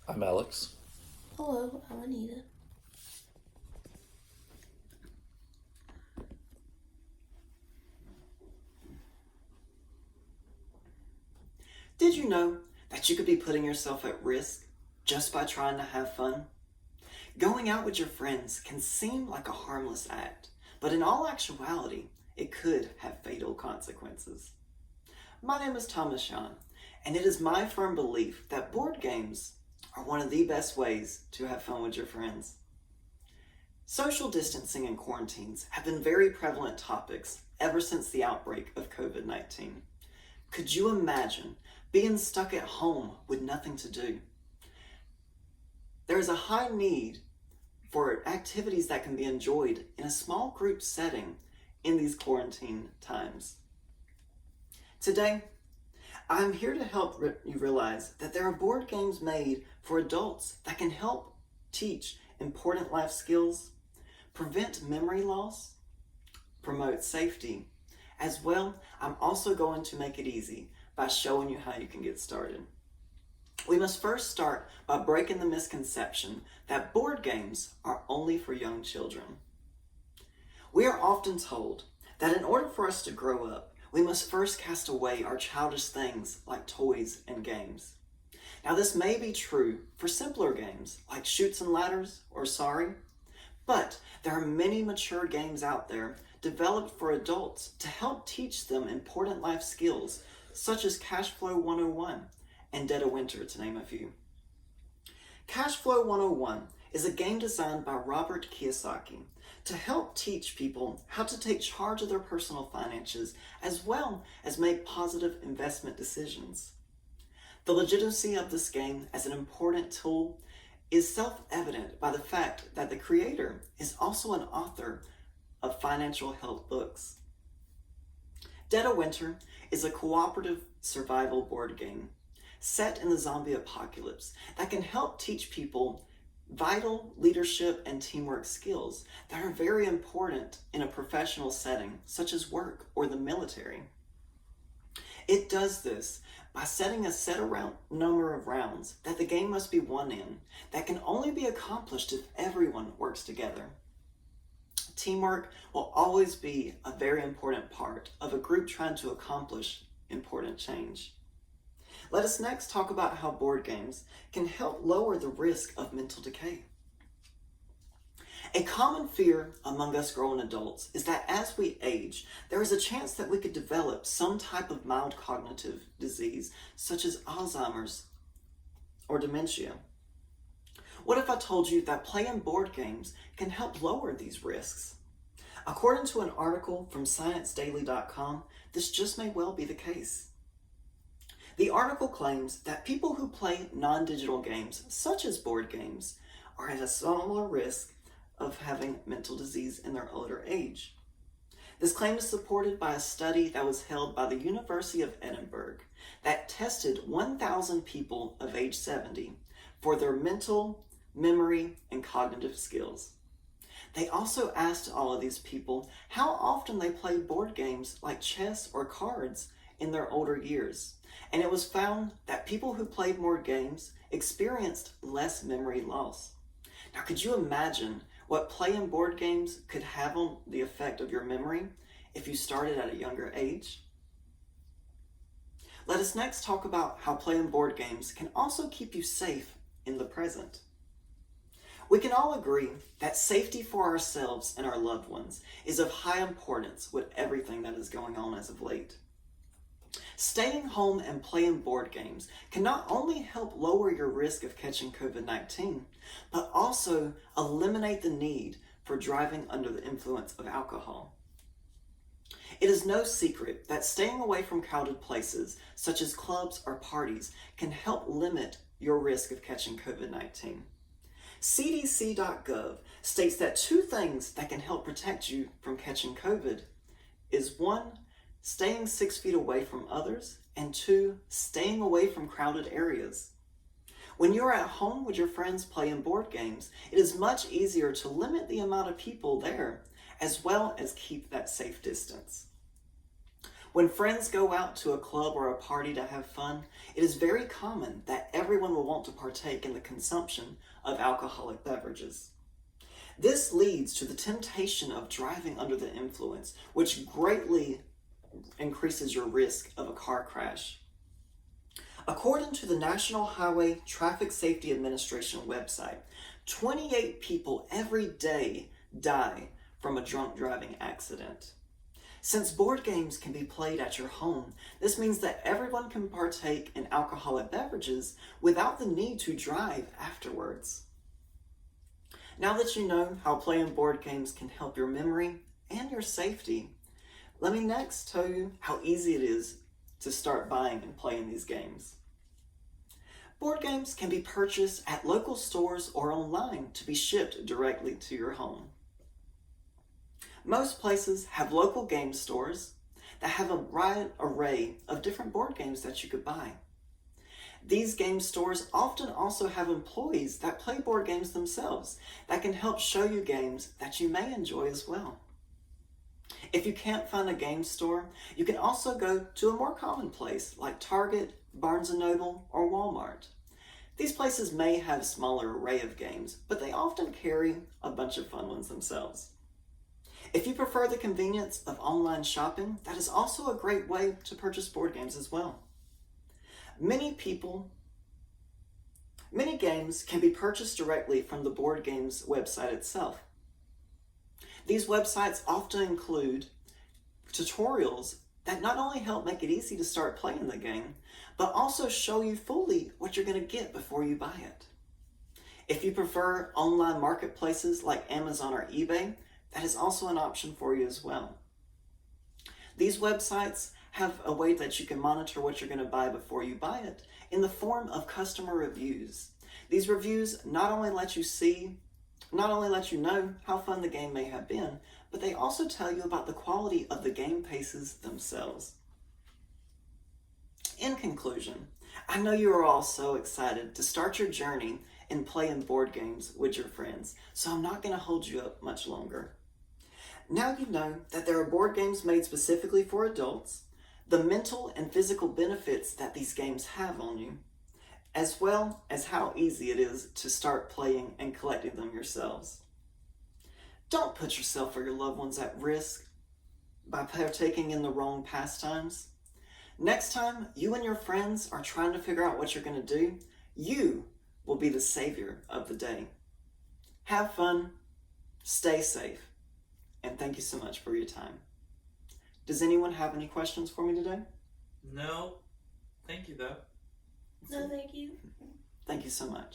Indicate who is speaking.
Speaker 1: I'm Alex.
Speaker 2: Hello, I'm Anita.
Speaker 3: Did you know that you could be putting yourself at risk just by trying to have fun? Going out with your friends can seem like a harmless act, but in all actuality, it could have fatal consequences. My name is Thomas Sean, and it is my firm belief that board games are one of the best ways to have fun with your friends. Social distancing and quarantines have been very prevalent topics ever since the outbreak of COVID-19. Could you imagine being stuck at home with nothing to do? There is a high need for activities that can be enjoyed in a small group setting in these quarantine times. Today, I'm here to help you realize that there are board games made for adults that can help teach important life skills, prevent memory loss, promote safety. As well, I'm also going to make it easy by showing you how you can get started. We must first start by breaking the misconception that board games are only for young children. We are often told that in order for us to grow up, we must first cast away our childish things like toys and games. Now, this may be true for simpler games like Chutes and Ladders or Sorry, but there are many mature games out there developed for adults to help teach them important life skills such as Cash Flow 101 and Dead of Winter, to name a few. Cash Flow 101 is a game designed by Robert Kiyosaki to help teach people how to take charge of their personal finances as well as make positive investment decisions. The legitimacy of this game as an important tool is self-evident by the fact that the creator is also an author of financial health books. Dead of Winter is a cooperative survival board game set in the zombie apocalypse that can help teach people vital leadership and teamwork skills that are very important in a professional setting such as work or the military. It does this by setting a set number of rounds that the game must be won in that can only be accomplished if everyone works together. Teamwork will always be a very important part of a group trying to accomplish important change. Let us next talk about how board games can help lower the risk of mental decay. A common fear among us grown adults is that as we age, there is a chance that we could develop some type of mild cognitive disease, such as Alzheimer's or dementia. What if I told you that playing board games can help lower these risks? According to an article from ScienceDaily.com, this just may well be the case. The article claims that people who play non-digital games, such as board games, are at a smaller risk of having mental disease in their older age. This claim is supported by a study that was held by the University of Edinburgh that tested 1,000 people of age 70 for their mental, memory, and cognitive skills. They also asked all of these people how often they played board games like chess or cards in their older years, and it was found that people who played more games experienced less memory loss. Now, could you imagine what playing board games could have on the effect of your memory if you started at a younger age? Let us next talk about how playing board games can also keep you safe in the present. We can all agree that safety for ourselves and our loved ones is of high importance with everything that is going on as of late. Staying home and playing board games can not only help lower your risk of catching COVID-19, but also eliminate the need for driving under the influence of alcohol. It is no secret that staying away from crowded places, such as clubs or parties, can help limit your risk of catching COVID-19. CDC.gov states that two things that can help protect you from catching COVID is 1, staying 6 feet away from others, and 2, staying away from crowded areas. When you're at home with your friends playing board games, it is much easier to limit the amount of people there, as well as keep that safe distance. When friends go out to a club or a party to have fun, it is very common that everyone will want to partake in the consumption of alcoholic beverages. This leads to the temptation of driving under the influence, which greatly increases your risk of a car crash. According to the National Highway Traffic Safety Administration website, 28 people every day die from a drunk driving accident. Since board games can be played at your home, this means that everyone can partake in alcoholic beverages without the need to drive afterwards. Now that you know how playing board games can help your memory and your safety, let me next tell you how easy it is to start buying and playing these games. Board games can be purchased at local stores or online to be shipped directly to your home. Most places have local game stores that have a wide array of different board games that you could buy. These game stores often also have employees that play board games themselves that can help show you games that you may enjoy as well. If you can't find a game store, you can also go to a more common place like Target, Barnes & Noble, or Walmart. These places may have a smaller array of games, but they often carry a bunch of fun ones themselves. If you prefer the convenience of online shopping, that is also a great way to purchase board games as well. Many games can be purchased directly from the board games website itself. These websites often include tutorials that not only help make it easy to start playing the game, but also show you fully what you're going to get before you buy it. If you prefer online marketplaces like Amazon or eBay, that is also an option for you as well. These websites have a way that you can monitor what you're going to buy before you buy it in the form of customer reviews. These reviews not only let you know how fun the game may have been, but they also tell you about the quality of the game pieces themselves. In conclusion, I know you are all so excited to start your journey in playing board games with your friends, so I'm not going to hold you up much longer. Now you know that there are board games made specifically for adults, the mental and physical benefits that these games have on you, as well as how easy it is to start playing and collecting them yourselves. Don't put yourself or your loved ones at risk by partaking in the wrong pastimes. Next time you and your friends are trying to figure out what you're going to do, you will be the savior of the day. Have fun, stay safe, and thank you so much for your time. Does anyone have any questions for me today?
Speaker 1: No. Thank you, though.
Speaker 2: No, thank you.
Speaker 3: Thank you so much.